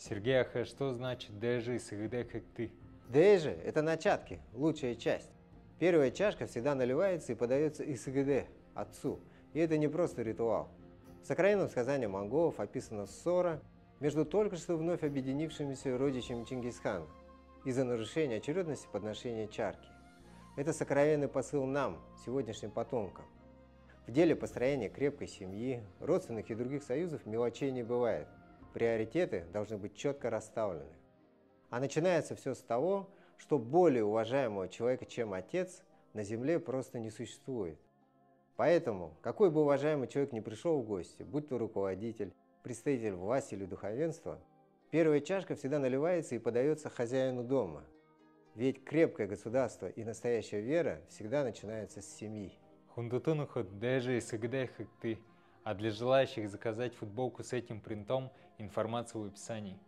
Сергей, а что значит «даже и всегда как ты»? Дэжи – это начатки, лучшая часть. Первая чашка всегда наливается и подается Исыгыдэ, отцу. И это не просто ритуал. В сокровенном сказании монголов описана ссора между только что вновь объединившимися родичами Чингисхана из-за нарушения очередности подношения чарки. Это сокровенный посыл нам, сегодняшним потомкам. В деле построения крепкой семьи, родственных и других союзов мелочей не бывает. Приоритеты должны быть четко расставлены. А начинается все с того, что более уважаемого человека, чем отец, на земле просто не существует. Поэтому, какой бы уважаемый человек ни пришел в гости, будь то руководитель, представитель власти или духовенства, первая чашка всегда наливается и подается хозяину дома. Ведь крепкое государство и настоящая вера всегда начинаются с семьи. Хундутунуху «даже и всегда как ты». А для желающих заказать футболку с этим принтом информация в описании.